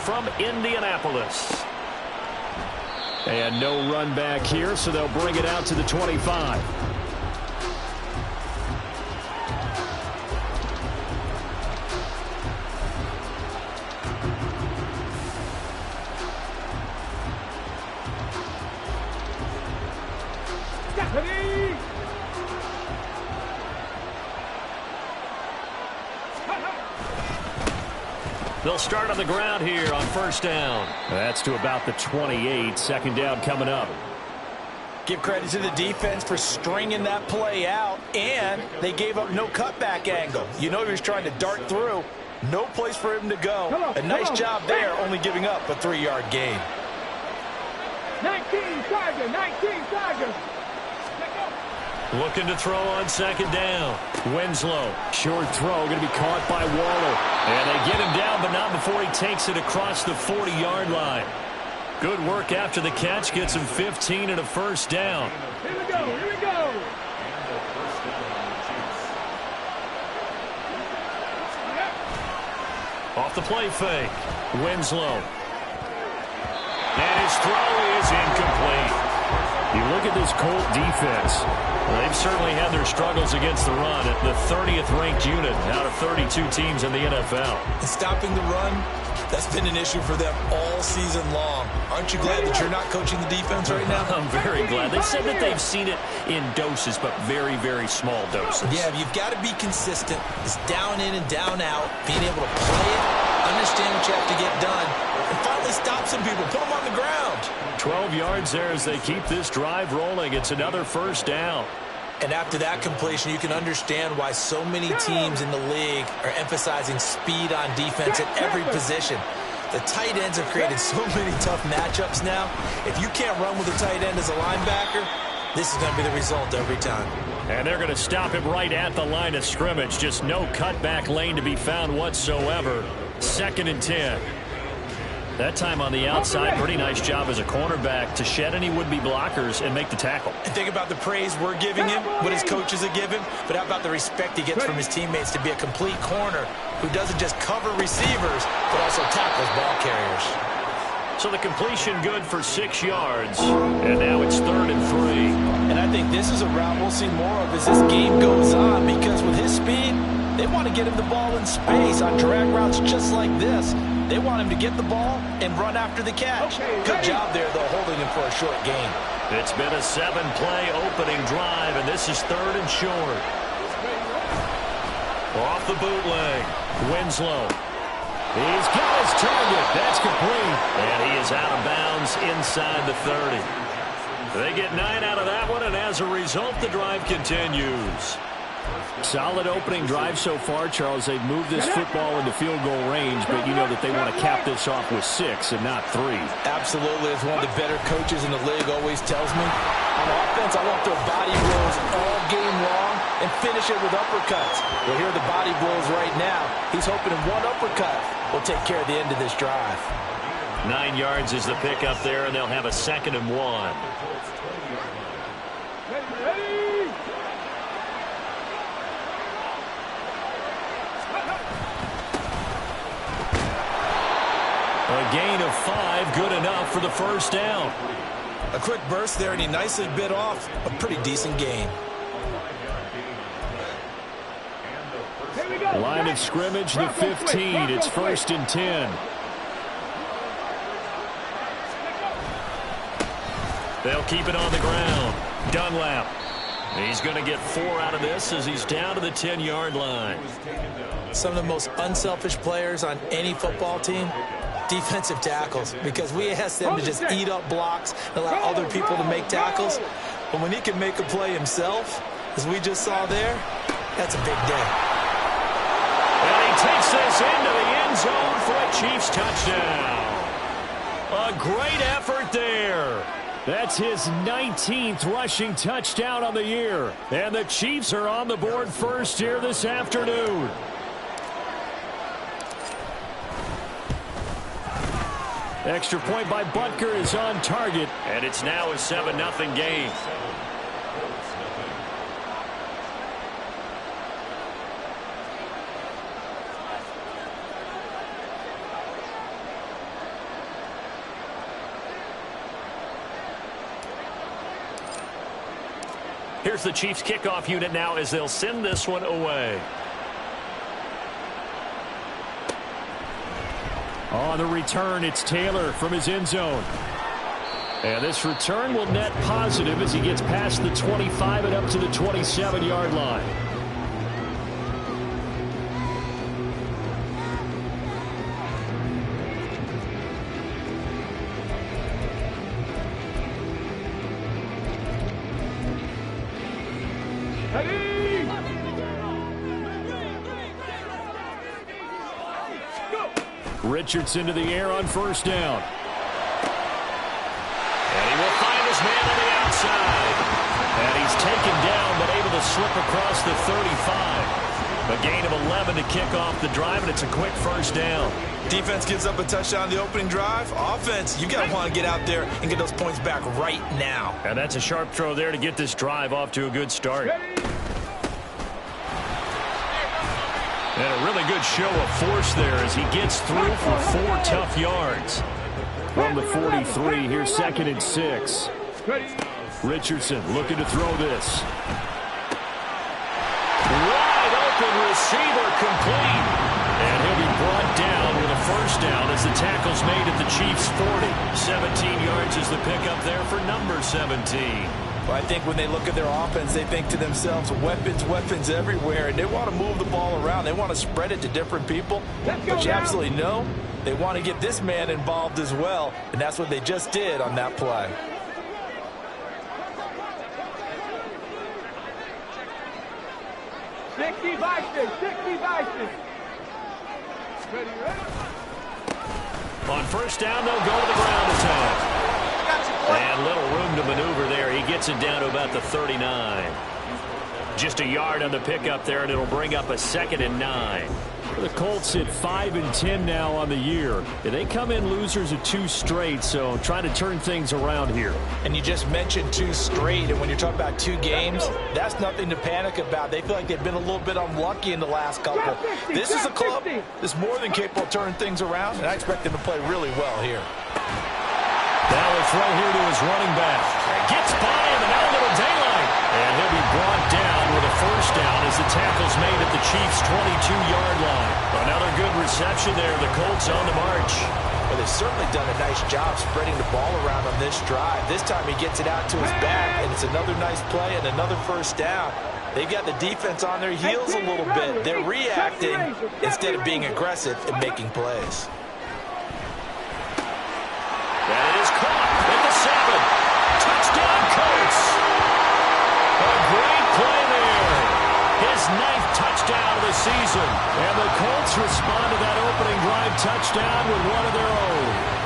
from Indianapolis. And no run back here, so they'll bring it out to the 25. They'll start on the ground here on first down. That's to about the 28. Second down coming up. Give credit to the defense for stringing that play out, and they gave up no cutback angle. You know he was trying to dart through. No place for him to go. A nice job there, only giving up a 3-yard gain. 19 Tigers. Looking to throw on second down. Winslow. Short throw going to be caught by Waller. And they get him down, but not before he takes it across the 40-yard line. Good work after the catch. Gets him 15 and a first down. Here we go. Off the play fake. Winslow. And his throw is incomplete. You look at this Colt defense. Well, they've certainly had their struggles against the run at the 30th ranked unit out of 32 teams in the NFL. And stopping the run, that's been an issue for them all season long. Aren't you glad that you're not coaching the defense right now? I'm very glad. They said that they've seen it in doses, but very, very small doses. Yeah, you've got to be consistent. It's down in and down out, being able to play it, understand what you have to get done, and finally stop some people, put them on the ground. 12 yards there as they keep this drive rolling. It's another first down. And after that completion, you can understand why so many teams in the league are emphasizing speed on defense at every position. The tight ends have created so many tough matchups now. If you can't run with a tight end as a linebacker, this is going to be the result every time. And they're going to stop him right at the line of scrimmage. Just no cutback lane to be found whatsoever. 2nd and 10. That time on the outside, pretty nice job as a cornerback to shed any would-be blockers and make the tackle. And think about the praise we're giving him, what his coaches are giving, but how about the respect he gets from his teammates to be a complete corner who doesn't just cover receivers, but also tackles ball carriers. So the completion good for 6 yards, and now it's 3rd and 3. And I think this is a route we'll see more of as this game goes on, because with his speed, they want to get him the ball in space on drag routes just like this. They want him to get the ball and run after the catch. Good job there, though, holding him for a short gain. It's been a 7-play opening drive, and this is 3rd and short. Off the bootleg, Winslow. He's got his target. That's complete. And he is out of bounds inside the 30. They get 9 out of that one, and as a result, the drive continues. Solid opening drive so far, Charles. They've moved this football into field goal range, but you know that they want to cap this off with 6 and not 3. Absolutely. As one of the better coaches in the league always tells me, on offense, I want their body blows all game long and finish it with uppercuts. Well, here are the body blows right now. He's hoping in one uppercut will take care of the end of this drive. 9 yards is the pickup there, and they'll have a 2nd and 1. A gain of 5, good enough for the first down. A quick burst there, and he nicely bit off a pretty decent gain. Line of scrimmage, the 15. It's 1st and 10. They'll keep it on the ground. Dunlap. He's going to get 4 out of this as he's down to the 10-yard line. Some of the most unselfish players on any football team, defensive tackles, because we ask them to just eat up blocks and allow other people to make tackles. But when he can make a play himself, as we just saw there, that's a big day. And he takes this into the end zone for a Chiefs touchdown. A great effort there. That's his 19th rushing touchdown on the year. And the Chiefs are on the board first here this afternoon. Extra point by Butker is on target, and it's now a 7-0 game. Here's the Chiefs kickoff unit now as they'll send this one away. On the return, it's Taylor from his end zone. And this return will net positive as he gets past the 25 and up to the 27-yard line. Richardson to the air on first down. And he will find his man on the outside. And he's taken down but able to slip across the 35. A gain of 11 to kick off the drive, and it's a quick first down. Defense gives up a touchdown on the opening drive. Offense, you got to want to get out there and get those points back right now. And that's a sharp throw there to get this drive off to a good start. And a really good show of force there as he gets through for 4 tough yards. From the 43, here's 2nd and 6. Richardson looking to throw this. Wide open receiver complete. And he'll be brought down with a first down as the tackle's made at the Chiefs' 40. 17 yards is the pickup there for number 17. Well, I think when they look at their offense, they think to themselves, weapons, weapons everywhere, and they want to move the ball around. They want to spread it to different people. But you absolutely know they want to get this man involved as well, and that's what they just did on that play. On first down, they'll go to the ground attack. And little room to maneuver there. He gets it down to about the 39. Just a yard on the pickup there, and it'll bring up a 2nd and 9. The Colts at 5-10 now on the year. They come in losers of 2 straight, so trying to turn things around here. And you just mentioned 2 straight, and when you're talking about 2 games, that's nothing to panic about. They feel like they've been a little bit unlucky in the last couple. This is a club that's more than capable of turning things around, and I expect them to play really well here. Now a throw here to his running back. Gets by him, and now a little daylight. And he'll be brought down with a first down as the tackle's made at the Chiefs' 22-yard line. Another good reception there. The Colts on the march. Well, they've certainly done a nice job spreading the ball around on this drive. This time he gets it out to his back, and it's another nice play and another first down. They've got the defense on their heels a little bit. They're reacting instead of being aggressive and making plays. And it is caught at the 7. Touchdown, Colts. A great play there. His 9th touchdown of the season. And the Colts respond to that opening drive touchdown with one of their own.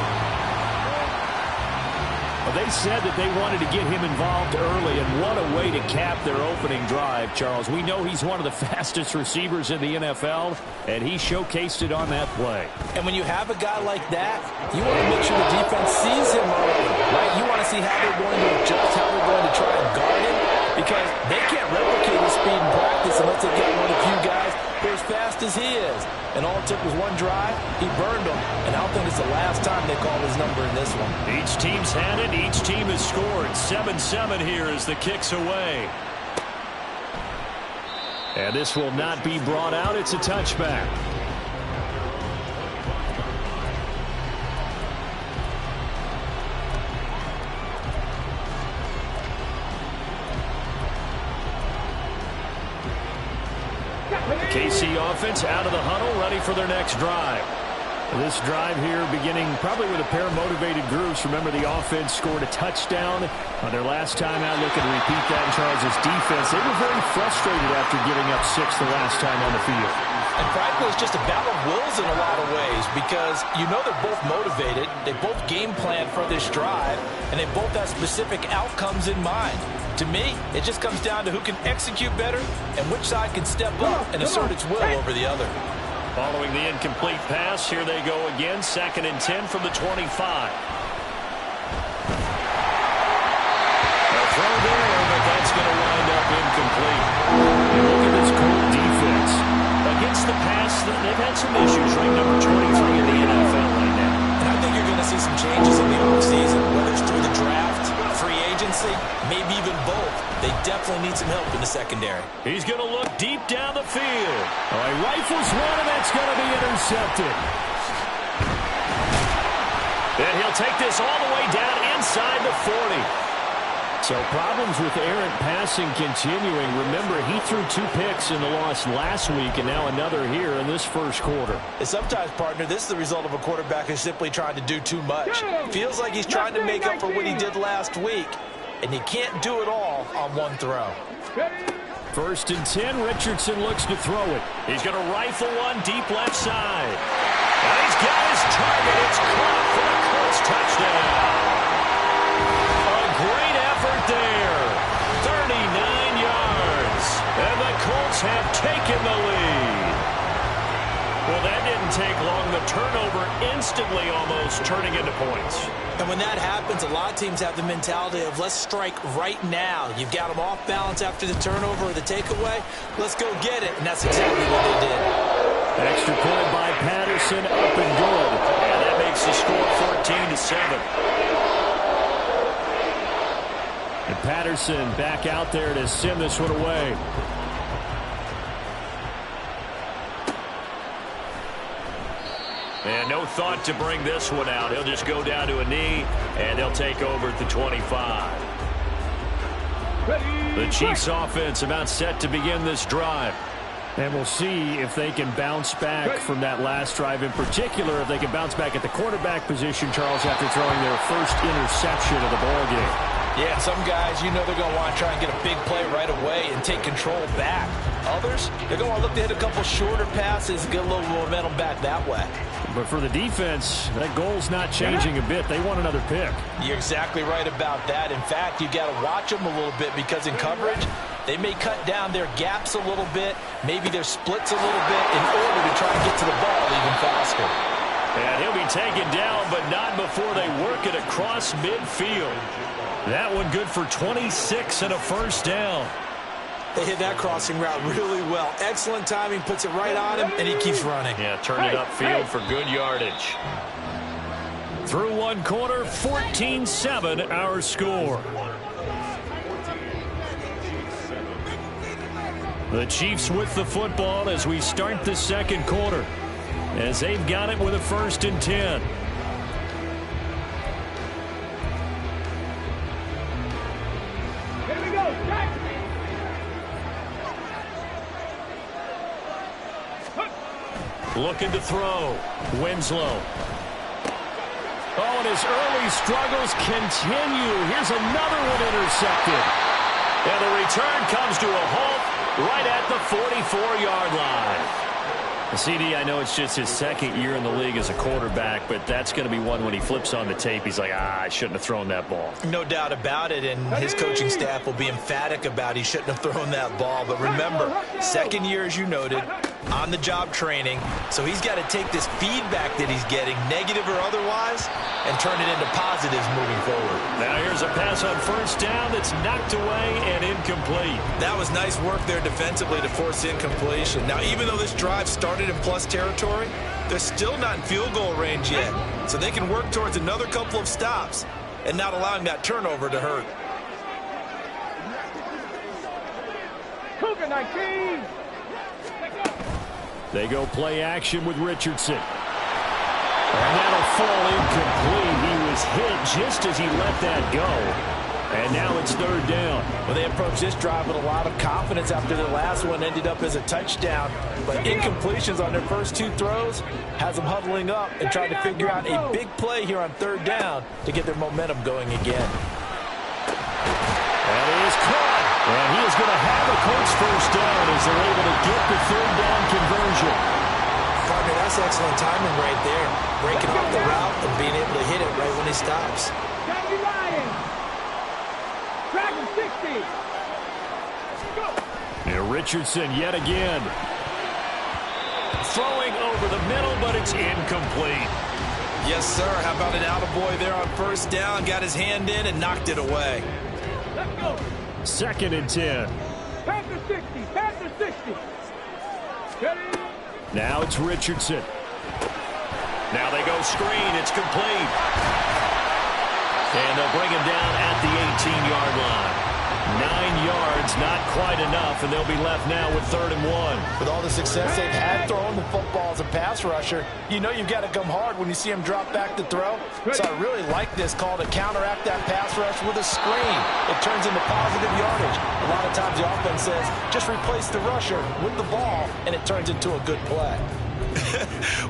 Well, they said that they wanted to get him involved early, and what a way to cap their opening drive, Charles. We know he's one of the fastest receivers in the NFL, and he showcased it on that play. And when you have a guy like that, you want to make sure the defense sees him early, right? You want to see how they're going to adjust, how they're going to try and guard him, because they can't replicate his speed in practice unless they get one of the few guys who are as fast as he is. And all it took was one drive. He burned them. And I don't think it's the last time they called his number in this one. Each team's had it. Each team has scored. 7-7 here as the kick's away. And this will not be brought out. It's a touchback. KC offense out of the huddle, ready for their next drive. This drive here beginning probably with a pair of motivated groups. Remember, the offense scored a touchdown on their last time out. Looking to repeat that in Charles' defense. They were very frustrated after giving up 6 the last time on the field. And frankly, it's just a battle of wills in a lot of ways, because you know they're both motivated. They both game plan for this drive, and they both have specific outcomes in mind. To me, it just comes down to who can execute better and which side can step up and assert its will over the other. Following the incomplete pass, here they go again. 2nd and 10 from the 25. A throw there, but that's going to wind up incomplete. And look at this Colt defense. Against the pass, they've had some issues, right? Number 23 in the NFL right now. And I think you're going to see some changes in the offseason, whether it's through the draft, free agency, maybe even both. They definitely need some help in the secondary. He's going to look deep down the field. Oh, he rifles one, and that's going to be intercepted. And he'll take this all the way down inside the 40. So problems with errant passing continuing. Remember, he threw 2 picks in the loss last week, and now another here in this first quarter. And sometimes, partner, this is the result of a quarterback who's simply trying to do too much. Feels like he's trying to make up for what he did last week, and he can't do it all on one throw. First and 10, Richardson looks to throw it. He's going to rifle one deep left side. And he's got his target. It's caught for the Colts touchdown. A great effort there. 39 yards. And the Colts have taken the lead. Well, that didn't take long. The turnover instantly almost turning into points. And when that happens, a lot of teams have the mentality of let's strike right now. You've got them off balance after the turnover or the takeaway. Let's go get it. And that's exactly what they did. Extra point by Patterson, up and good. And that makes the score 14-7. And Patterson back out there to send this one away. And no thought to bring this one out. He'll just go down to a knee, and they'll take over at the 25. The Chiefs offense about set to begin this drive. And we'll see if they can bounce back from that last drive. In particular, if they can bounce back at the quarterback position, Charles, after throwing their first interception of the ballgame. Yeah, some guys, you know they're going to want to try and get a big play right away and take control back. Others, they're going to want to look to hit a couple shorter passes and get a little momentum back that way. But for the defense, that goal's not changing a bit. They want another pick. You're exactly right about that. In fact, you've got to watch them a little bit because in coverage, they may cut down their gaps a little bit, maybe their splits a little bit in order to try and get to the ball even faster. And he'll be taken down, but not before they work it across midfield. That one good for 26 and a first down. They hit that crossing route really well. Excellent timing, puts it right on him, and he keeps running. Yeah, turn it upfield for good yardage. Through one quarter, 14-7 our score. The Chiefs with the football as we start the second quarter, as they've got it with a 1st and 10. Here we go, Jack. Looking to throw. Winslow. Oh, and his early struggles continue. Here's another one intercepted. And the return comes to a halt right at the 44-yard line. CD, I know it's just his second year in the league as a quarterback, but that's going to be one when he flips on the tape. He's like, I shouldn't have thrown that ball. No doubt about it, and his coaching staff will be emphatic about he shouldn't have thrown that ball. But remember, second year, as you noted, on-the-job training, so he's got to take this feedback that he's getting, negative or otherwise, and turn it into positives moving forward. Now here's a pass on first down that's knocked away and incomplete. That was nice work there defensively to force incompletion. Now, even though this drive started in plus territory, they're still not in field goal range yet, so they can work towards another couple of stops and not allowing that turnover to hurt. Cougar 19. They go play action with Richardson. And that'll fall incomplete. He was hit just as he let that go. And now it's 3rd down. Well, they approached this drive with a lot of confidence after the last one ended up as a touchdown. But incompletions on their first 2 throws has them huddling up and trying to figure out a big play here on 3rd down to get their momentum going again. And he is caught. And he is going to have a Colts first down as they're able to get the 3rd down conversion. Partner, that's excellent timing right there. Breaking off the route and being able to hit it right when he stops. Johnny Ryan. Dragon 60. Go. And Richardson yet again. Throwing over the middle, but it's incomplete. Yes, sir. How about an attaboy there on first down? Got his hand in and knocked it away. Let's go. 2nd and 10. Panther 60. Panther 60. Ready? Now it's Richardson. Now they go screen. It's complete. And they'll bring him down at the 18-yard line. 9 yards, not quite enough, and they'll be left now with 3rd and 1. With all the success they've had throwing the football as a pass rusher, you know you've got to come hard when you see him drop back to throw. So I really like this call to counteract that pass rush with a screen. It turns into positive yardage. A lot of times the offense says, just replace the rusher with the ball, and it turns into a good play.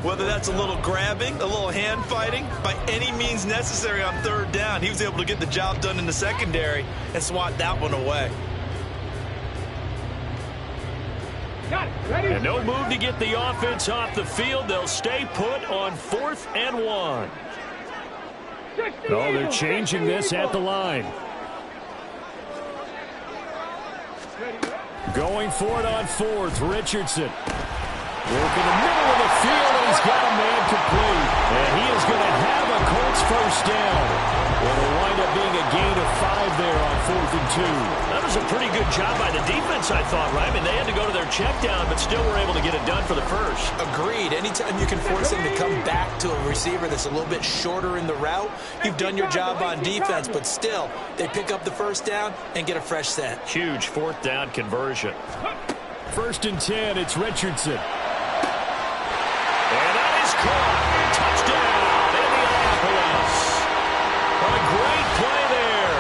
Whether that's a little grabbing, a little hand fighting, by any means necessary on 3rd down, he was able to get the job done in the secondary and swat that one away. Got it. Ready? And no move to get the offense off the field. They'll stay put on 4th and 1. 60 Oh, they're Eagles, changing 60 this at the Eagles. line. Going for it on 4th, Richardson. Working the middle of the field, and he's got a man complete. And he is going to have a Colts 1st down. It'll wind up being a gain of 5 there on 4th and 2. That was a pretty good job by the defense, I thought, right? I mean, they had to go to their check down, but still were able to get it done for the 1st. Agreed. Anytime you can force him to come back to a receiver that's a little bit shorter in the route, you've done your job on defense, but still, they pick up the 1st down and get a fresh set. Huge 4th down conversion. 1st and 10, it's Richardson. And that is caught. Touchdown, Indianapolis. A great play there.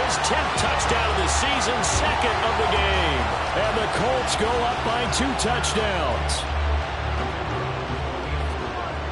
His 10th touchdown of the season, 2nd of the game. And the Colts go up by 2 touchdowns.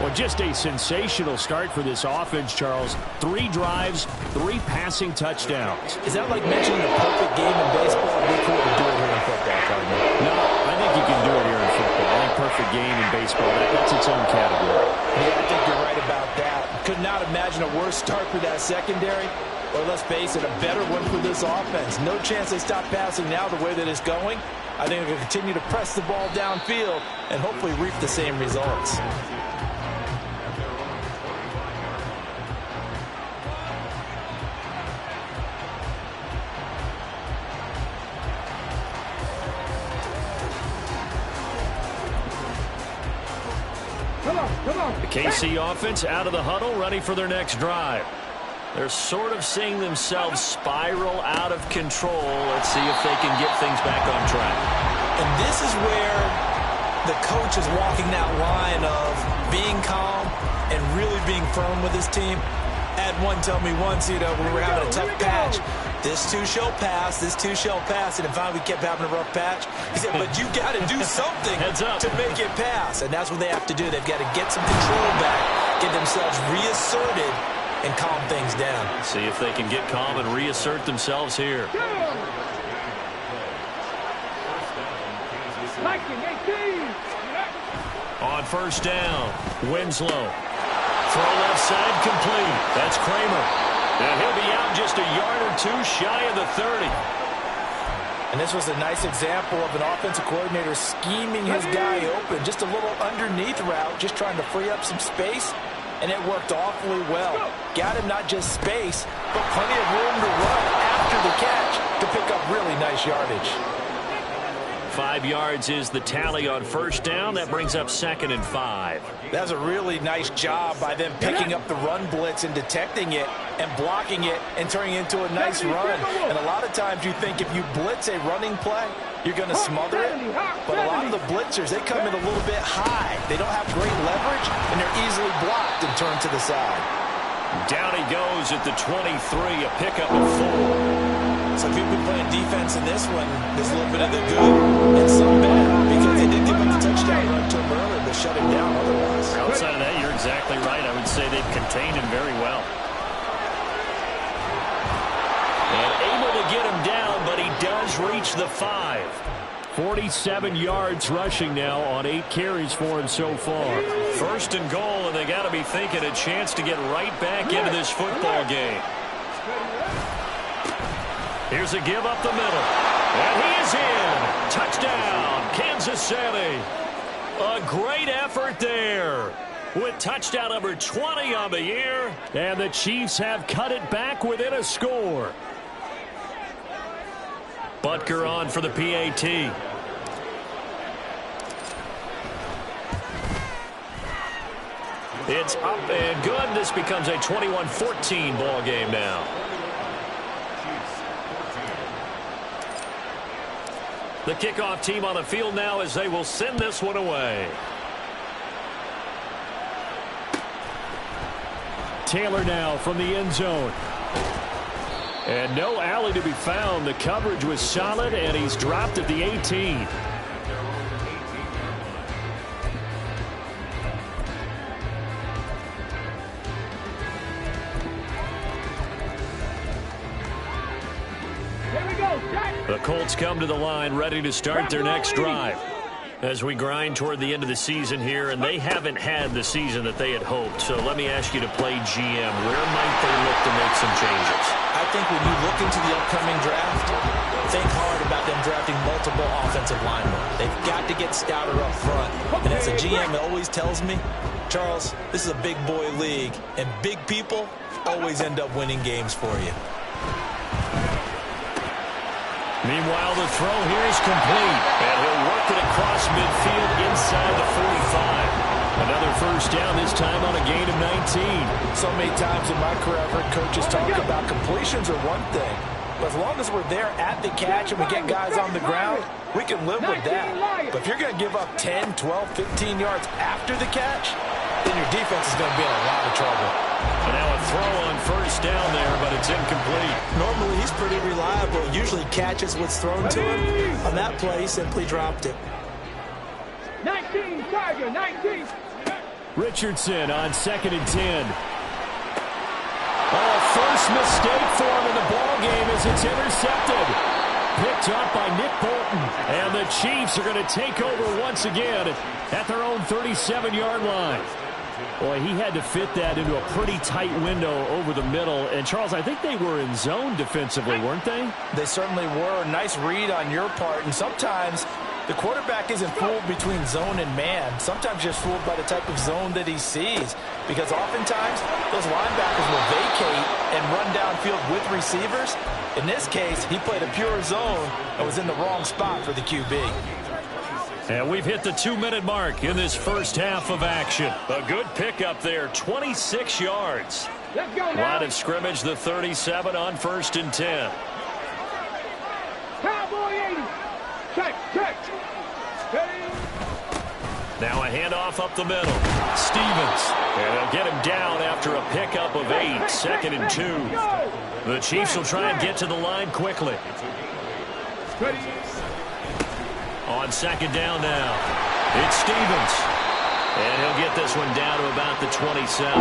Well, just a sensational start for this offense, Charles. 3 drives, 3 passing touchdowns. Is that like mentioning a perfect game in baseball? We couldn't do it here in football, Cardinal. No, I think you can do it here in football. I think perfect game in baseball, that's its own category. Yeah, I think you're right about that. Could not imagine a worse start for that secondary, or let's face it, a better one for this offense. No chance they stop passing now the way that it's going. I think they're going to continue to press the ball downfield and hopefully reap the same results. Come on. The KC offense out of the huddle, ready for their next drive. They're sort of seeing themselves spiral out of control. Let's see if they can get things back on track. And this is where the coach is walking that line of being calm and really being firm with his team. I had one tell me once, we were having a tough patch. This too shall pass, this too shall pass. And finally we kept having a rough patch. He said, but you got to do something to make it pass. And that's what they have to do. They've got to get some control back, get themselves reasserted, and calm things down. See if they can get calm and reassert themselves here. On 1st down, Winslow. Throw left side complete. That's Kramer. And he'll be out just a yard or 2 shy of the 30. And this was a nice example of an offensive coordinator scheming his guy open. Just a little underneath route, just trying to free up some space. And it worked awfully well. Got him not just space, but plenty of room to run after the catch to pick up really nice yardage. 5 yards is the tally on 1st down. That brings up 2nd and 5. That was a really nice job by them picking up the run blitz and detecting it and blocking it and turning it into a nice run. And a lot of times you think if you blitz a running play, you're going to smother it. But a lot of the blitzers, they come in a little bit high. They don't have great leverage, and they're easily blocked and turned to the side. Down he goes at the 23, a pickup of 4. So if you've been playing defense in this one, there's a little bit of the good and some bad, because they did give up the touchdown run to him earlier, but shut him down otherwise. Outside of that, you're exactly right. I would say they've contained him very well. And able to get him down, but he does reach the 5. 47 yards rushing now on 8 carries for him so far. 1st and goal, and they got to be thinking a chance to get right back into this football game. Here's a give up the middle. And he is in. Touchdown, Kansas City. A great effort there. With touchdown number 20 on the year. And the Chiefs have cut it back within a score. Butker on for the PAT. It's up and good. This becomes a 21-14 ball game now. The kickoff team on the field now as they will send this one away. Taylor now from the end zone. And no alley to be found. The coverage was solid, and he's dropped at the 18. The Colts come to the line ready to start their next drive as we grind toward the end of the season here, and they haven't had the season that they had hoped. So let me ask you to play GM. Where might they look to make some changes? I think when you look into the upcoming draft, think hard about them drafting multiple offensive linemen. They've got to get stouter up front. And as a GM, it always tells me, Charles, this is a big boy league, and big people always end up winning games for you. Meanwhile, the throw here is complete, and he'll work it across midfield inside the 45. Another first down, this time on a gain of 19. So many times in my career, I've heard coaches talk about completions are one thing, but as long as we're there at the catch and we get guys on the ground, we can live with that. But if you're going to give up 10, 12, 15 yards after the catch, then your defense is going to be in a lot of trouble. And now a throw on first down there, but it's incomplete. Normally, he's pretty reliable. Usually catches what's thrown to him. On that play, he simply dropped it. 19, Tiger, 19. Richardson on 2nd and 10. Oh, first mistake for him in the ball game as it's intercepted. Picked up by Nick Bolton. And the Chiefs are going to take over once again at their own 37-yard line. Boy, he had to fit that into a pretty tight window over the middle. And, Charles, I think they were in zone defensively, weren't they? They certainly were. Nice read on your part. And sometimes the quarterback isn't fooled between zone and man. Sometimes just fooled by the type of zone that he sees. Because oftentimes, those linebackers will vacate and run downfield with receivers. In this case, he played a pure zone and was in the wrong spot for the QB. And we've hit the 2-minute mark in this first half of action. A good pickup there, 26 yards. Let's go now. Line of scrimmage, the 37 on 1st and 10. Cowboy 80. Check, check. Now a handoff up the middle. Stevens. And they'll get him down after a pickup of 8. 2nd and 2. The Chiefs will try and get to the line quickly. Ready. On 2nd down now, it's Stevens. And he'll get this one down to about the 27.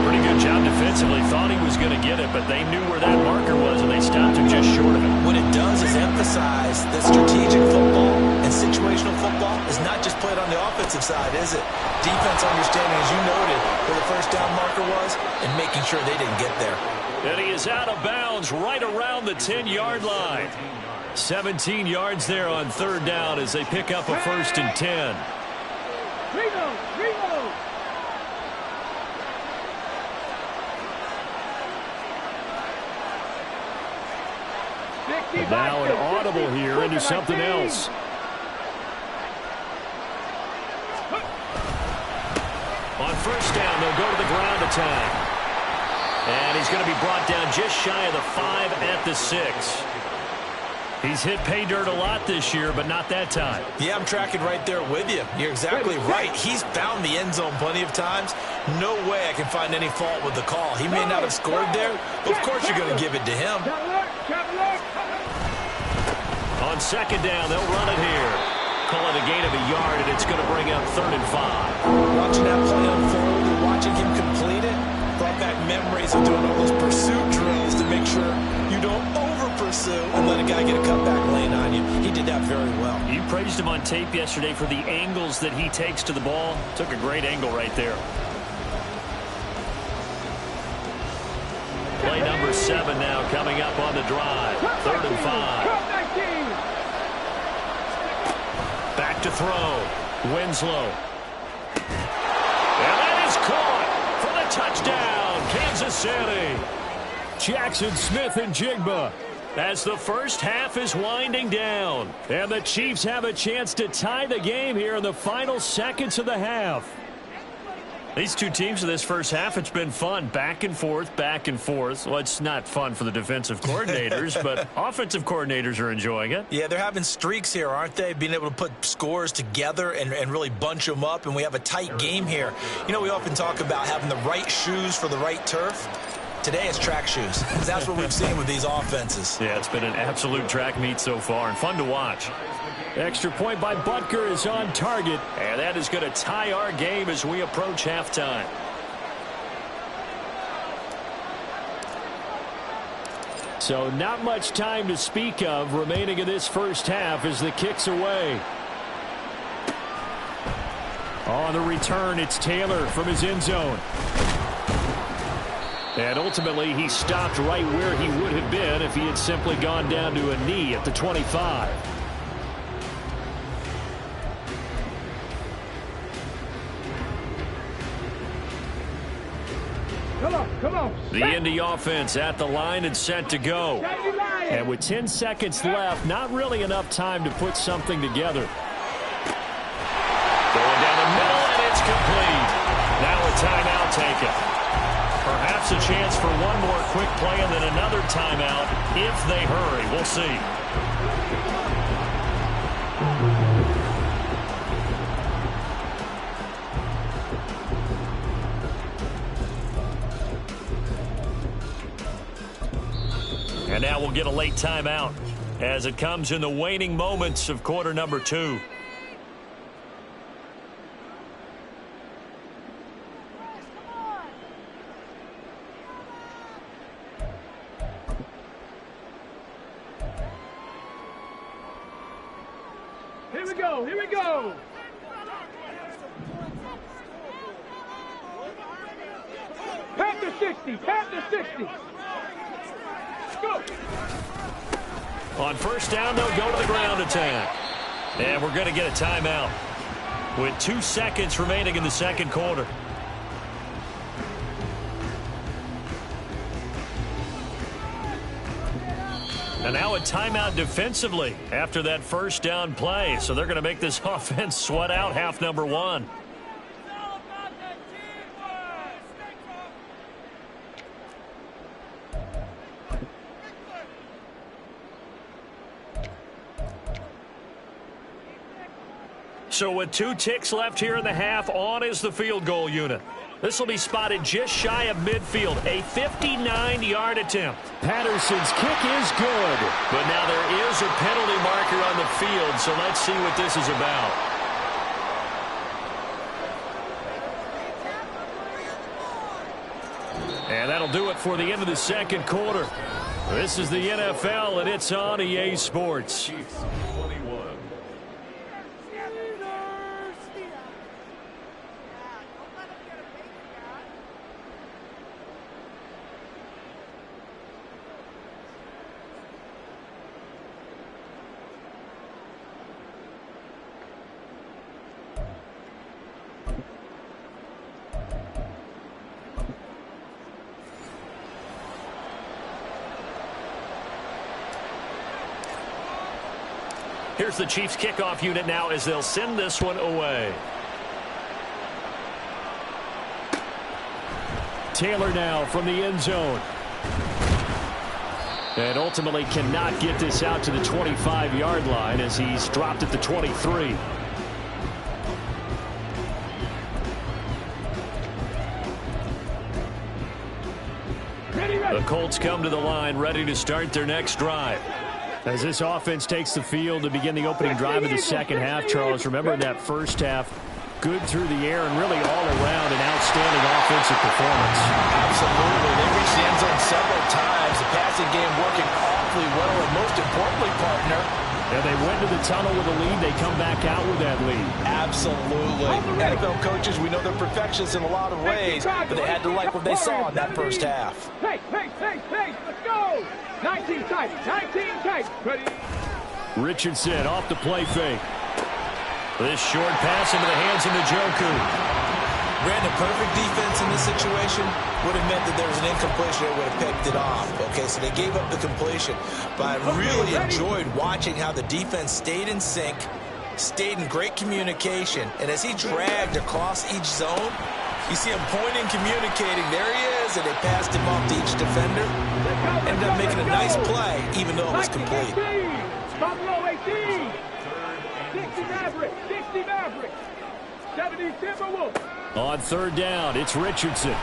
Pretty good job defensively. Thought he was going to get it, but they knew where that marker was, and they stopped him just short of it. What it does is emphasize that strategic football and situational football is not just played on the offensive side, is it? Defense understanding, as you noted, where the first down marker was and making sure they didn't get there. And he is out of bounds right around the 10-yard line. 17 yards there on 3rd down as they pick up a 1st and 10. Reload, reload. And now an audible here into something else. On 1st down, they'll go to the ground attack. And he's going to be brought down just shy of the 5 at the 6. He's hit pay dirt a lot this year, but not that time. Yeah, I'm tracking right there with you. You're exactly right. He's found the end zone plenty of times. No way I can find any fault with the call. He may not have scored there, but of course you're going to give it to him. On 2nd down, they'll run it here. Call it a gain of a yard, and it's going to bring up 3rd and 5. Watching that play unfold and watching him complete it brought back memories of doing all those pursuit drills to make sure you don't over-pursue and let a guy get a cutback lane on you. He did that very well. You praised him on tape yesterday for the angles that he takes to the ball. Took a great angle right there. Play number 7 now coming up on the drive. 3rd and 5. Back to throw. Winslow. And that is caught for the touchdown, Kansas City. Jackson Smith and Jigba as the first half is winding down. And the Chiefs have a chance to tie the game here in the final seconds of the half. These two teams in this first half, it's been fun. Back and forth, back and forth. Well, it's not fun for the defensive coordinators, but offensive coordinators are enjoying it. Yeah, they're having streaks here, aren't they? Being able to put scores together and really bunch them up, and we have a tight game here. You know, we often talk about having the right shoes for the right turf. Today it's track shoes. That's what we've seen with these offenses. Yeah, it's been an absolute track meet so far and fun to watch. Extra point by Butker is on target, and that is going to tie our game as we approach halftime. So not much time to speak of remaining in this first half as the kick's away. On the return, it's Taylor from his end zone. And ultimately, he stopped right where he would have been if he had simply gone down to a knee at the 25. Come on. The Indy offense at the line and set to go. And with 10 seconds left, not really enough time to put something together. Going down the middle, and it's complete. Now a timeout taken. Perhaps a chance for one more quick play and then another timeout if they hurry. We'll see. And now we'll get a late timeout as it comes in the waning moments of quarter number 2. Here we go. Pat the 60. Go. On first down, they'll go to the ground attack. And we're going to get a timeout with 2 seconds remaining in the second quarter. And now a timeout defensively after that first down play. So they're going to make this offense sweat out half number 1. So with 2 ticks left here in the half, on is the field goal unit. This will be spotted just shy of midfield, a 59-yard attempt. Patterson's kick is good. But now there is a penalty marker on the field, so let's see what this is about. And that'll do it for the end of the second quarter. This is the NFL, and it's on EA Sports. Here's the Chiefs kickoff unit now as they'll send this one away. Taylor now from the end zone. And ultimately cannot get this out to the 25-yard line as he's dropped at the 23. The Colts come to the line ready to start their next drive. As this offense takes the field to begin the opening drive of the second half, Charles, remember in that first half, good through the air and really all around an outstanding offensive performance. Absolutely. They reached the end zone several times. The passing game working awfully well, and most importantly, partner, and they went to the tunnel with a lead. They come back out with that lead. Absolutely. NFL coaches, we know they're perfectionists in a lot of ways, but they had to like what they saw in that first half. Hey, let's go. 19 tight. Ready. Richardson off the play fake. This short pass into the hands of Njoku. Brandon, perfect defense in this situation would have meant that there was an incompletion that would have picked it off. Okay, so they gave up the completion. But I really enjoyed watching how the defense stayed in sync, stayed in great communication, and as he dragged across each zone, You see him pointing, communicating. There he is, and they passed him off to each defender. Ended up making a nice play, even though it was complete. Buffalo 18. 60 Mavericks. 60 Mavericks. 70 Timberwolves. On third down, it's Richardson.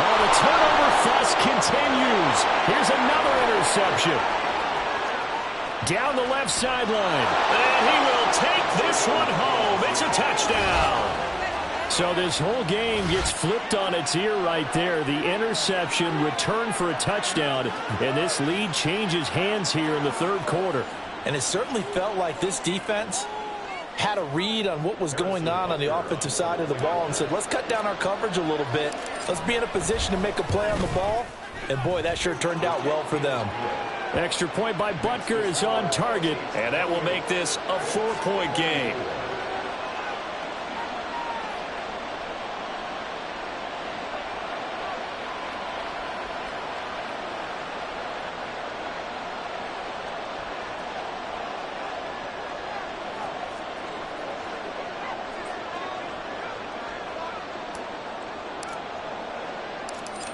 Oh, the turnover fuss continues. Here's another interception. Down the left sideline. And he will take this one home. It's a touchdown. So this whole game gets flipped on its ear right there. The interception, return for a touchdown, and this lead changes hands here in the third quarter. And it certainly felt like this defense had a read on what was going on the offensive side of the ball and said, let's cut down our coverage a little bit. Let's be in a position to make a play on the ball. And, boy, that sure turned out well for them. Extra point by Butker is on target, and that will make this a 4-point game.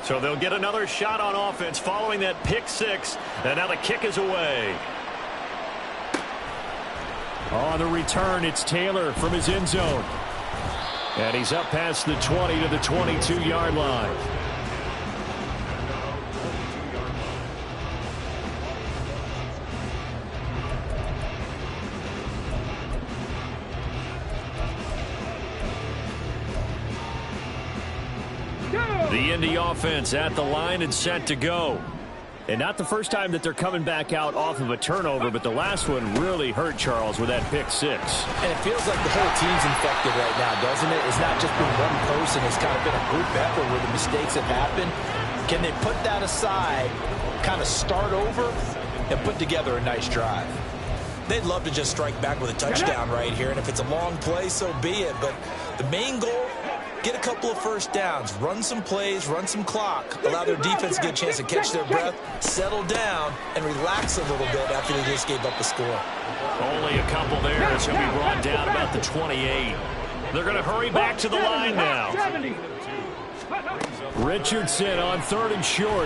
So they'll get another shot on offense following that pick six. And now the kick is away. On the return, it's Taylor from his end zone. And he's up past the 20 to the 22-yard line. The Indy offense at the line and set to go. And not the first time that they're coming back out off of a turnover, but the last one really hurt Charles with that pick six. And it feels like the whole team's infected right now, doesn't it? It's not just been one person. It's kind of been a group effort where the mistakes have happened. Can they put that aside, kind of start over, and put together a nice drive? They'd love to just strike back with a touchdown right here, and if it's a long play, so be it. But the main goal, get a couple of first downs, run some plays, run some clock, allow their defense to get a chance to catch their breath, settle down, and relax a little bit after they just gave up the score. Only a couple there as he'll be brought down about the 28. They're going to hurry back to the line now. Richardson on third and short.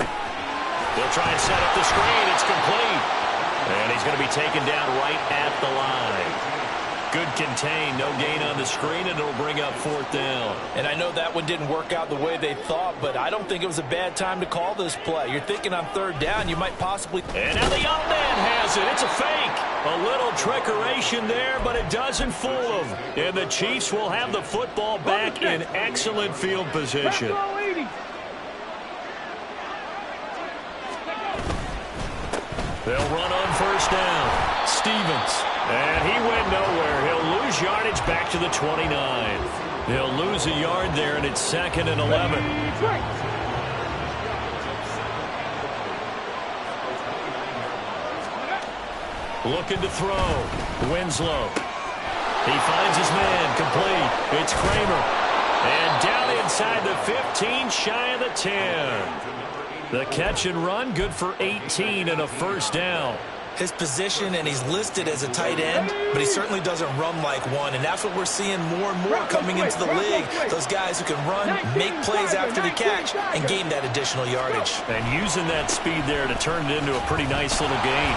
They'll try and set up the screen. It's complete. And he's going to be taken down right at the line. Good contain, no gain on the screen, and it'll bring up fourth down. And I know that one didn't work out the way they thought, but I don't think it was a bad time to call this play. You're thinking on third down, you might possibly... And now the young man has it. It's a fake. A little trickeration there, but it doesn't fool them. And the Chiefs will have the football back in excellent field position. They'll run on first down. Stevens. And he went nowhere. He'll lose yardage back to the 29. They'll lose a yard there, and it's 2nd and 11. Looking to throw. Winslow. He finds his man. Complete. It's Kramer. And down inside the 15, shy of the 10. The catch and run, good for 18 and a first down. His position, and he's listed as a tight end, but he certainly doesn't run like one, and that's what we're seeing more and more coming into the league. Those guys who can run, make plays after the catch, and gain that additional yardage. And using that speed there to turn it into a pretty nice little gain.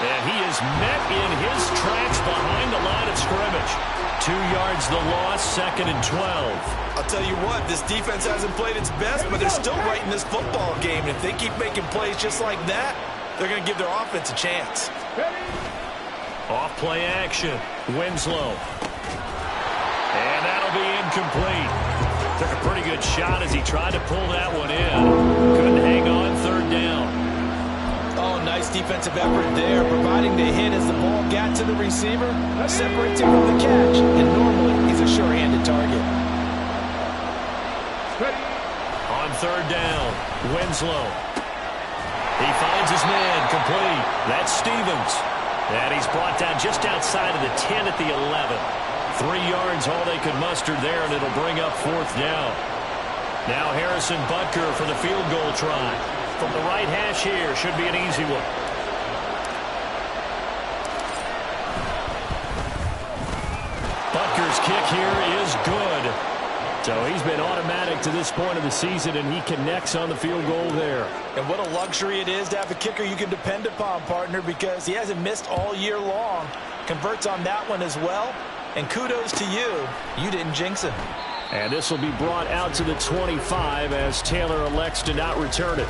And he is met in his tracks behind the line of scrimmage. 2 yards the loss, 2nd and 12. I'll tell you what, this defense hasn't played its best, but they're still right in this football game. And if they keep making plays just like that, they're going to give their offense a chance. Off play action. Winslow. And that'll be incomplete. Took a pretty good shot as he tried to pull that one in. Couldn't hang on, third down. Oh, nice defensive effort there, providing the hit as the ball got to the receiver, separates him from the catch, and normally he's a sure-handed target. On third down, Winslow. He finds his man, complete. That's Stevens. And he's brought down just outside of the 10 at the 11. 3 yards, all they could muster there, and it'll bring up fourth down. Now Harrison Butker for the field goal try. From the right hash here, should be an easy one. Butker's kick here is good. So he's been automatic to this point of the season, and he connects on the field goal there. And what a luxury it is to have a kicker you can depend upon, partner, because he hasn't missed all year long. Converts on that one as well. And kudos to you. You didn't jinx him. And this will be brought out to the 25 as Taylor elects to not return it.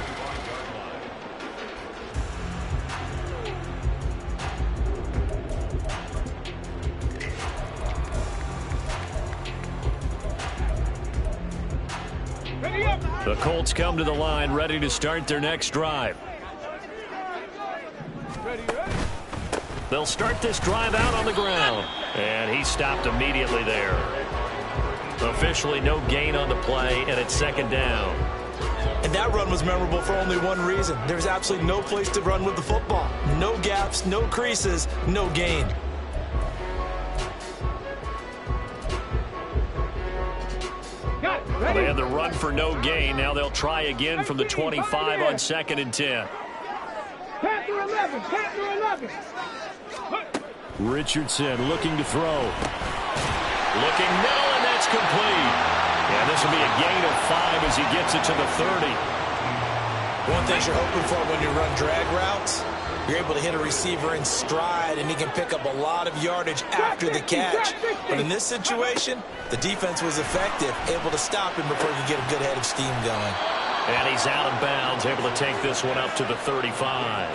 The Colts come to the line, ready to start their next drive. They'll start this drive out on the ground. And he stopped immediately there. Officially no gain on the play, and it's second down. And that run was memorable for only one reason. There's absolutely no place to run with the football. No gaps, no creases, no gain. They had the run for no gain. Now they'll try again from the 25 on 2nd and 10. Pass to 11. Pass to 11. Richardson looking to throw. Looking middle, and that's complete. And this will be a gain of 5 as he gets it to the 30. One thing you're hoping for when you run drag routes, you're able to hit a receiver in stride, and he can pick up a lot of yardage after the catch. But in this situation, the defense was effective, able to stop him before he could get a good head of steam going. And he's out of bounds, able to take this one up to the 35.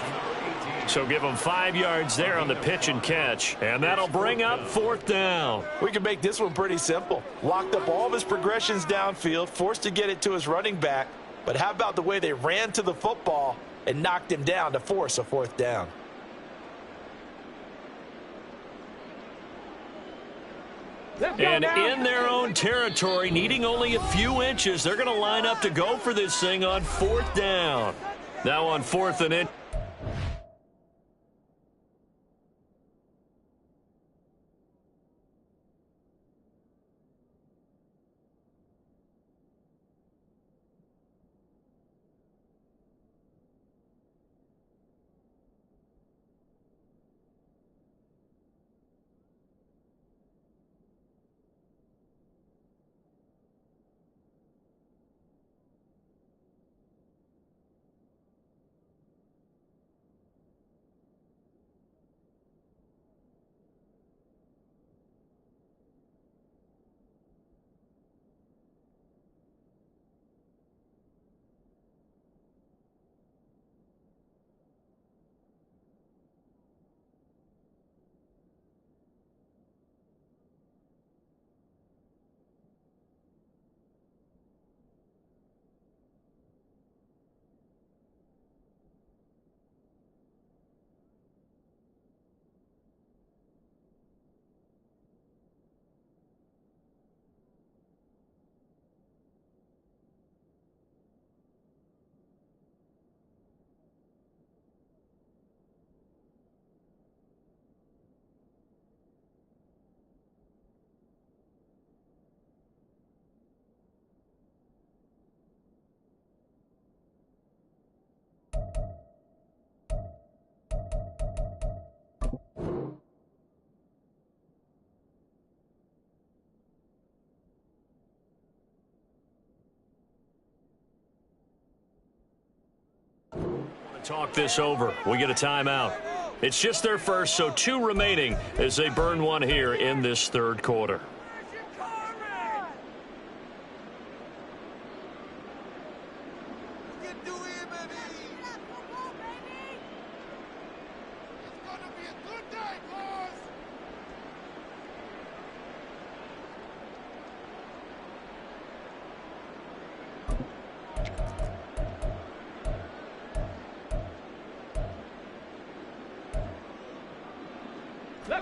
So give him 5 yards there on the pitch and catch, and that'll bring up 4th down. We can make this one pretty simple. Locked up all of his progressions downfield, forced to get it to his running back. But how about the way they ran to the football and knocked him down to force a 4th down? And in their own territory, needing only a few inches, they're going to line up to go for this thing on 4th down. Now on 4th and inch. Talk this over. We get a timeout. It's just their first, so 2 remaining as they burn one here in this 3rd quarter.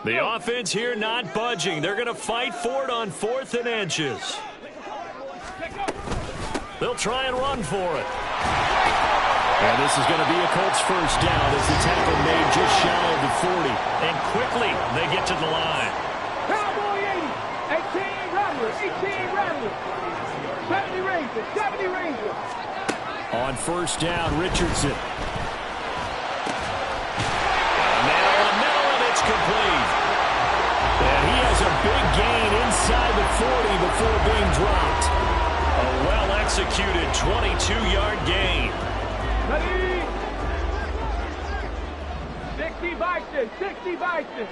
The offense here not budging. They're going to fight for it on 4th and inches. They'll try and run for it. And this is going to be a Colts first down as the tackle made just shy of the 40. And quickly they get to the line. Cowboy 80. 18 Rattler. 18 Rattler. 70 Rangers. 70 Rangers. On first down, Richardson. Man over the middle, and it's complete. And he has a big gain inside the 40 before being dropped. executed 22-yard gain. Ready? 60 Bison, 60 Bison.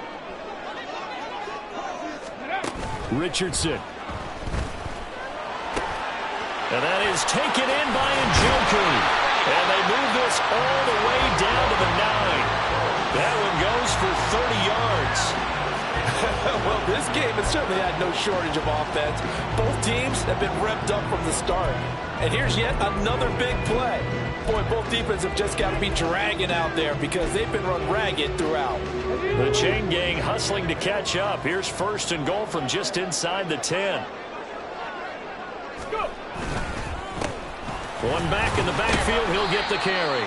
Richardson. And that is taken in by Njoku. And they move this all the way down to the 9. That one goes for 30 yards. Well, this game has certainly had no shortage of offense. Both teams have been revved up from the start. And here's yet another big play. Boy, both defenses have just got to be dragging out there because they've been run ragged throughout. The chain gang hustling to catch up. Here's 1st and goal from just inside the 10. One back in the backfield, he'll get the carry.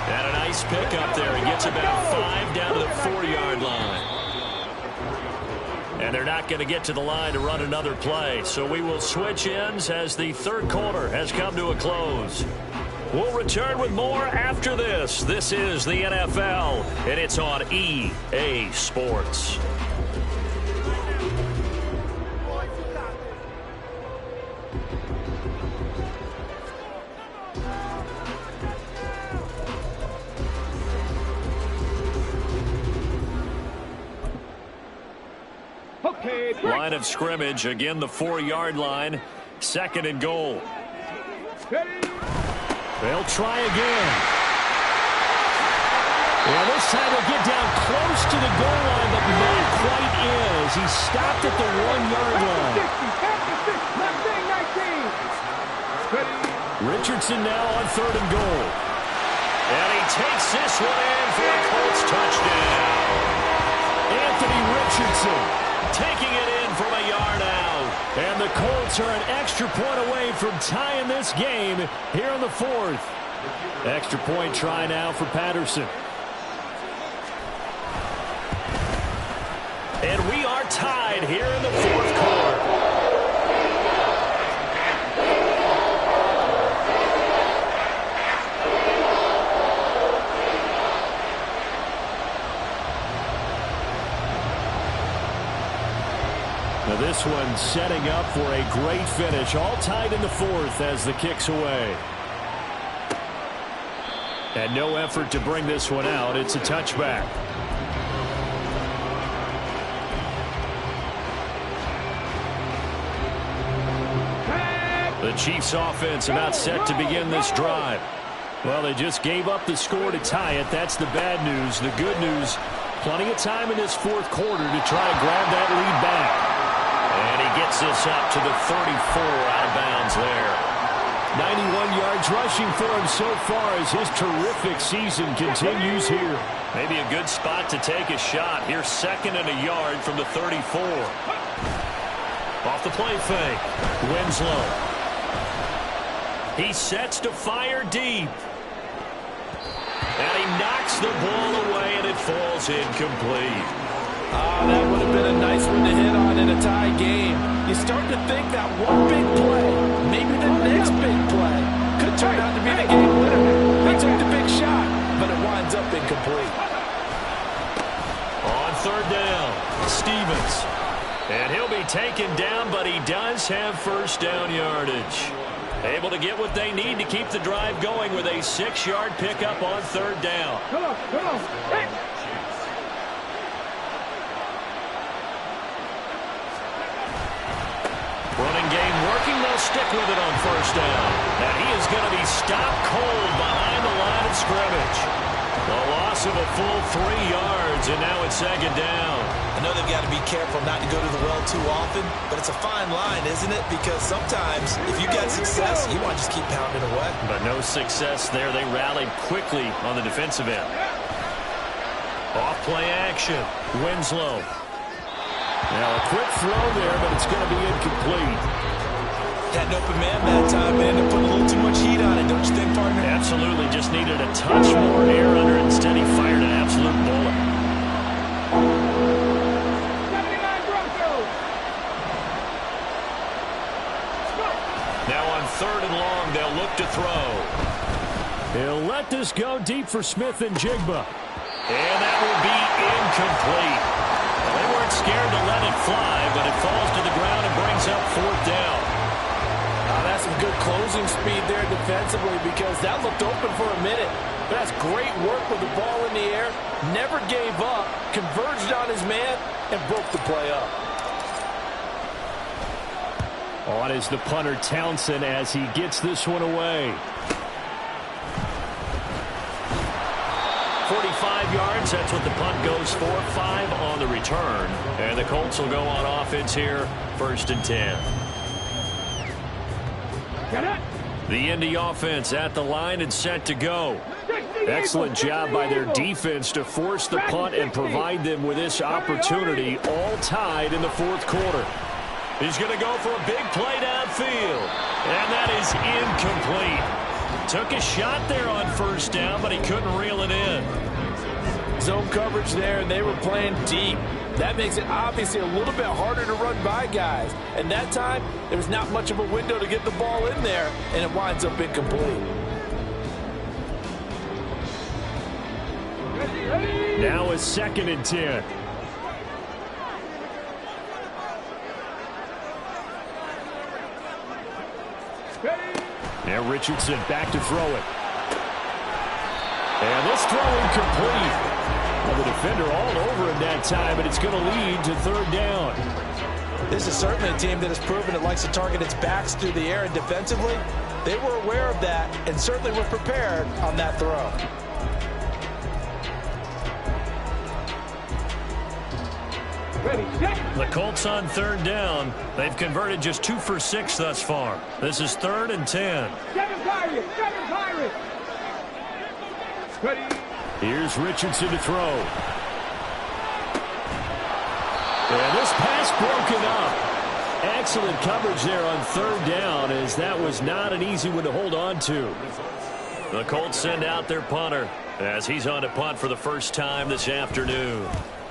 And a nice pickup there. He gets about 5 down to the 4-yard line. And they're not going to get to the line to run another play. So we will switch ends as the 3rd quarter has come to a close. We'll return with more after this. This is the NFL, and it's on EA Sports. Line of scrimmage, again the 4-yard line, 2nd and goal. They'll try again. Well, this time they'll get down close to the goal line, but not quite is. He stopped at the 1-yard line. Richardson now on 3rd and goal. And he takes this one in for a Colts touchdown. Anthony Richardson taking it in from a yard out. And the Colts are an extra point away from tying this game here in the 4th. Extra point try now for Patterson. And we are tied here in the 4th quarter. Now this one setting up for a great finish. All tied in the 4th as the kick's away. And no effort to bring this one out. It's a touchback. The Chiefs offense about set to begin this drive. Well, they just gave up the score to tie it. That's the bad news. The good news, plenty of time in this 4th quarter to try and grab that lead back. And he gets this up to the 34, out of bounds there. 91 yards rushing for him so far as his terrific season continues here. Maybe a good spot to take a shot. Here's 2nd and a yard from the 34. Off the play fake. Winslow. He sets to fire deep. And he knocks the ball away, and it falls incomplete. That would have been a nice one to hit on in a tie game. You start to think that one big play, maybe the next big play, could turn out to be the game winner. He took the big shot, but it winds up incomplete. On 3rd down, Stevens. And he'll be taken down, but he does have 1st down yardage. Able to get what they need to keep the drive going with a 6-yard pickup on 3rd down. Come on. Hey. Running game working. They'll stick with it on 1st down. And he is going to be stopped cold behind the line of scrimmage. A loss of a full 3 yards, and now it's 2nd down. I know they've got to be careful not to go to the well too often, but it's a fine line, isn't it? Because sometimes if you got success, you want to just keep pounding away. But no success there. They rallied quickly on the defensive end. Off play action. Winslow. Now a quick throw there, but it's going to be incomplete. Had an open man that time, man. They're putting a little too much heat on it, don't you think, partner? Absolutely. Just needed a touch more air under it. Instead, he fired an absolute bullet. 79 Broncos. Now on 3rd and long, they'll look to throw. He'll let this go deep for Smith and Jigba. And that will be incomplete. They weren't scared to let it fly, but it falls to the ground and brings up 4th down. That's some good closing speed there defensively because that looked open for a minute. But that's great work with the ball in the air. Never gave up, converged on his man, and broke the play up. On is the punter, Townsend, as he gets this one away. 45 yards, that's what the punt goes for. 5 on the return. And the Colts will go on offense here, 1st and 10. The Indy offense at the line and set to go. Excellent job by their defense to force the punt and provide them with this opportunity, all tied in the 4th quarter. He's going to go for a big play downfield. And that is incomplete. Took a shot there on 1st down, but he couldn't reel it in. Zone coverage there, and they were playing deep. That makes it obviously a little bit harder to run by guys. And that time, there was not much of a window to get the ball in there, and it winds up incomplete. Now a 2nd and 10. Now Richardson back to throw it. And this throw incomplete. Well, the defender all over him that time, and it's going to lead to 3rd down. This is certainly a team that has proven it likes to target its backs through the air, and defensively, they were aware of that and certainly were prepared on that throw. The Colts on 3rd down. They've converted just 2 for 6 thus far. This is 3rd and 10. Here's Richardson to throw. And this pass broken up. Excellent coverage there on 3rd down, as that was not an easy one to hold on to. The Colts send out their punter as he's on to punt for the first time this afternoon.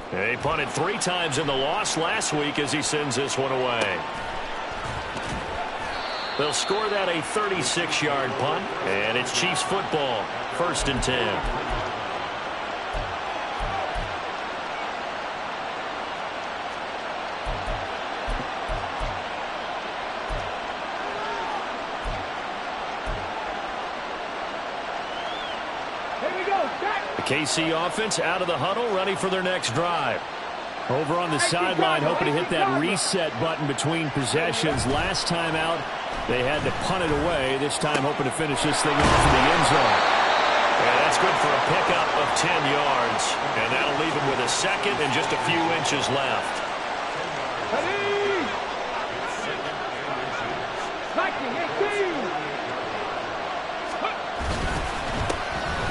He punted 3 times in the loss last week as he sends this one away. They'll score that a 36-yard punt, and it's Chiefs football, 1st and 10. KC offense out of the huddle, ready for their next drive. Over on the sideline, hoping to hit that reset button between possessions. Last time out, they had to punt it away. This time, hoping to finish this thing off in the end zone. Yeah, that's good for a pickup of 10 yards. And that'll leave him with a 2nd and just a few inches left.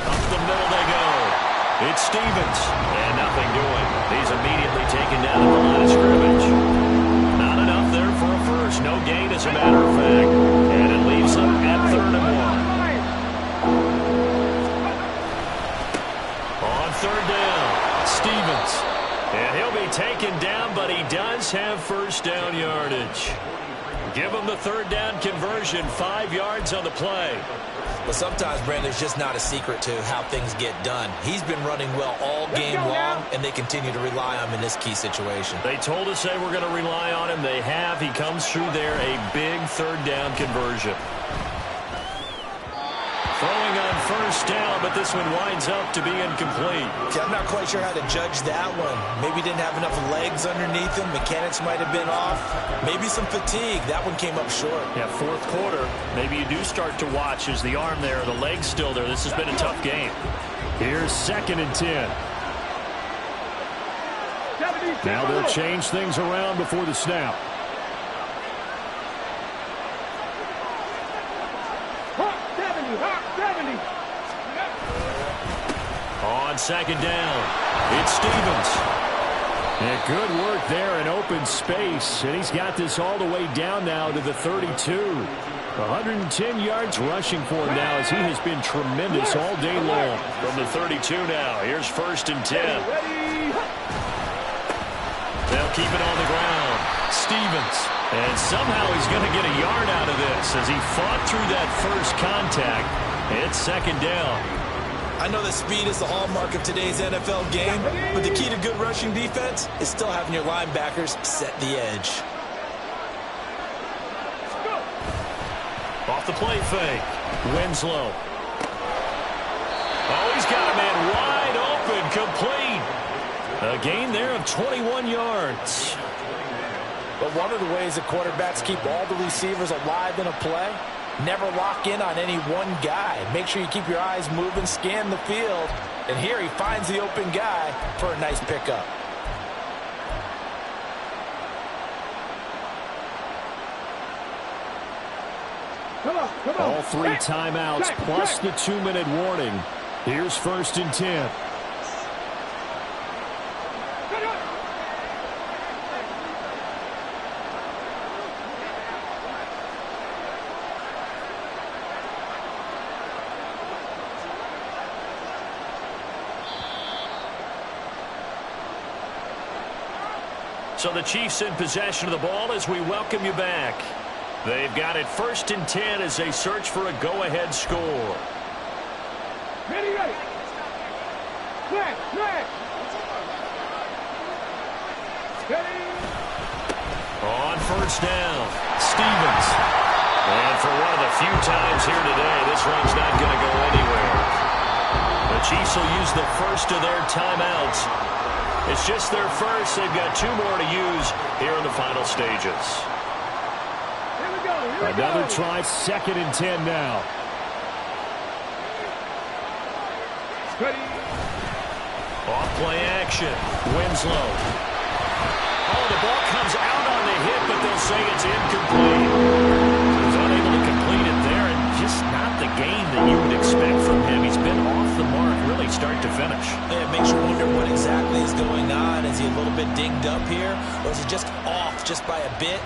Up the middle they go. It's Stevens, and nothing doing. He's immediately taken down at the line of scrimmage. Not enough there for a first. No gain, as a matter of fact. And it leaves them at 3rd and 1. On 3rd down, Stevens. And he'll be taken down, but he does have 1st down yardage. Give him the 3rd down conversion, 5 yards on the play. Well, sometimes, Brandon, there's just not a secret to how things get done. He's been running well all game long, and they continue to rely on him in this key situation. They told us they were going to rely on him. They have. He comes through there, a big 3rd down conversion. Throwing on 1st down, but this one winds up to be incomplete. See, I'm not quite sure how to judge that one. Maybe didn't have enough legs underneath him. Mechanics might have been off. Maybe some fatigue. That one came up short. Yeah, 4th quarter. Maybe you do start to watch as the arm there, the leg's still there. This has been a tough game. Here's 2nd and 10. Now they'll change things around before the snap. On 2nd down, it's Stevens. Yeah, good work there in open space, and he's got this all the way down now to the 32. 110 yards rushing for him now, as he has been tremendous all day long. From the 32 now, here's 1st and 10. They'll keep it on the ground. Stevens. And somehow he's going to get a yard out of this as he fought through that first contact. It's 2nd down. I know that speed is the hallmark of today's NFL game, but the key to good rushing defense is still having your linebackers set the edge. off the play fake. Winslow. Oh, he's got a man wide open, complete. A gain there of 21 yards. But one of the ways that quarterbacks keep all the receivers alive in a play, never lock in on any one guy. Make sure you keep your eyes moving, scan the field. And here he finds the open guy for a nice pickup. Come on. All 3 timeouts plus the 2-minute warning. Here's 1st and 10. So the Chiefs in possession of the ball as we welcome you back. They've got it 1st and 10 as they search for a go-ahead score. Ready. Flag. Ready. On 1st down, Stevens. And for one of the few times here today, this one's not going to go anywhere. The Chiefs will use the first of their timeouts. It's just their first. They've got 2 more to use here in the final stages. Here we go. Another try, 2nd and 10 now. Ready. Off play action. Winslow. Oh, the ball comes out on the hit, but they'll say it's incomplete. He's unable to complete it there, and just not the game that you would expect from him. He's been off the mark, really start to finish. Yeah, it makes you wonder what exactly is going on. Is he a little bit dinged up here, or is he just off just by a bit?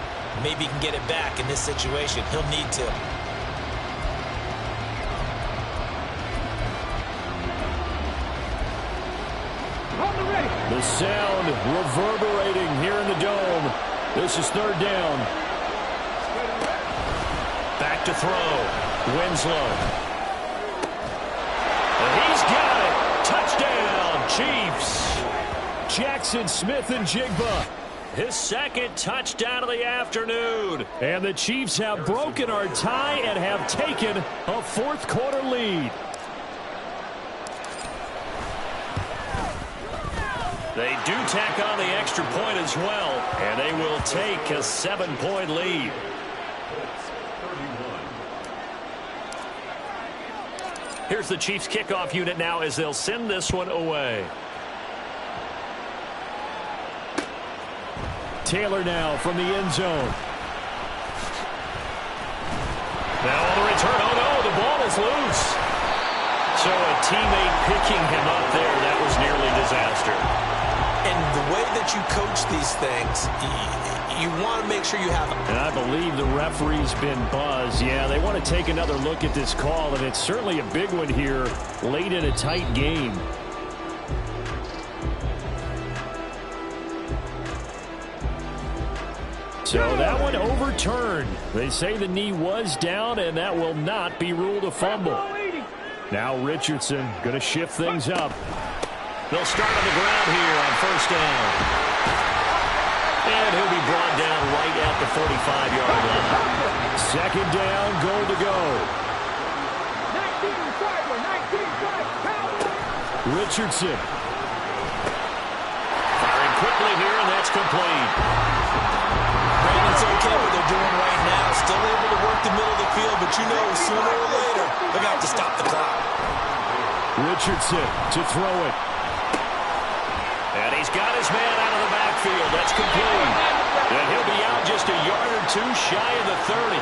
Maybe he can get it back in this situation. He'll need to. The sound reverberating here in the dome. This is 3rd down. Back to throw. Winslow. And he's got it. Touchdown, Chiefs. Jackson Smith-Njigba. His 2nd touchdown of the afternoon. And the Chiefs have broken our tie and have taken a 4th quarter lead. They do tack on the extra point as well, and they will take a 7-point lead. Here's the Chiefs kickoff unit now as they'll send this one away. Taylor now from the end zone. Now on the return. Oh, no, the ball is loose. So a teammate picking him up there, that was nearly disaster. And the way that you coach these things, you want to make sure you have them. And I believe the referee's been buzzed. Yeah, they want to take another look at this call, and it's certainly a big one here late in a tight game. So that one overturned. They say the knee was down, and that will not be ruled a fumble. Now Richardson going to shift things up. They'll start on the ground here on 1st down. And he'll be brought down right at the 45-yard line. 2nd down, goal to go. 19-5. Richardson. Firing quickly here, and that's complete. It's okay what they're doing right now. Still able to work the middle of the field, but you know sooner or later they're going to have to stop the clock. Richardson to throw it. And he's got his man out of the backfield. That's complete. And he'll be out just a yard or 2 shy of the 30.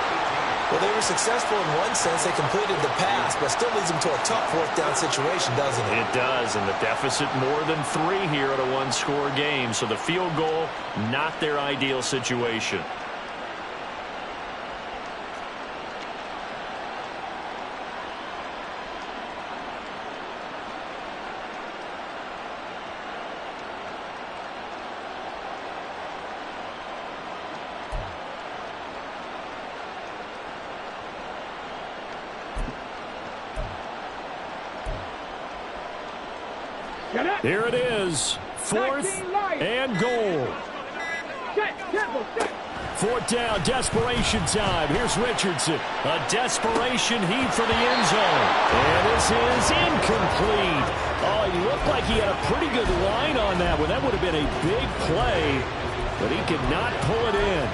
Well, they were successful in one sense. They completed the pass, but still leads them to a tough 4th down situation, doesn't it? It does, and the deficit more than 3 here at a 1-score game. So the field goal, not their ideal situation. Here it is, 4th and goal. 4th down, desperation time. Here's Richardson. A desperation heave for the end zone. And this is incomplete. Oh, he looked like he had a pretty good line on that one. That would have been a big play, but he could not pull it in.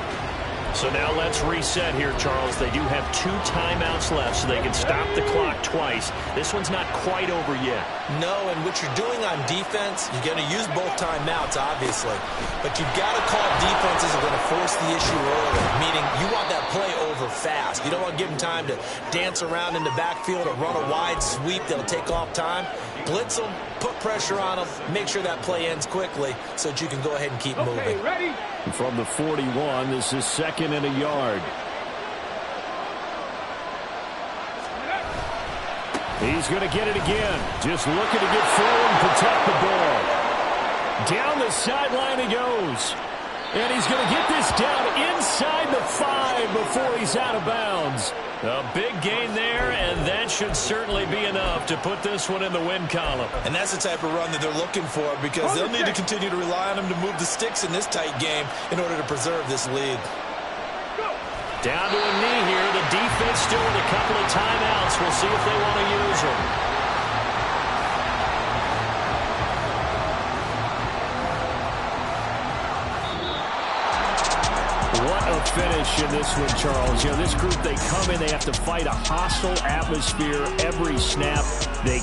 So now let's reset here, Charles. They do have 2 timeouts left, so they can stop the clock twice. This one's not quite over yet. No, and what you're doing on defense, you're going to use both timeouts, obviously. But you've got to call defenses that are going to force the issue early, meaning you want that play over fast. You don't want to give them time to dance around in the backfield or run a wide sweep that'll take off time. Blitz them, put pressure on them, make sure that play ends quickly so that you can go ahead and keep moving. Ready? From the 41, this is 2nd and a yard. He's going to get it again. Just looking to get forward and protect the ball. Down the sideline he goes. And he's going to get this down inside the 5 before he's out of bounds. A big gain there, and that should certainly be enough to put this one in the win column. And that's the type of run that they're looking for, because they'll need to continue to rely on him to move the sticks in this tight game in order to preserve this lead. Down to a knee here. The defense still with a couple of timeouts. We'll see if they want to use them. What a finish in this one, Charles. You know, this group, they come in, they have to fight a hostile atmosphere every snap. They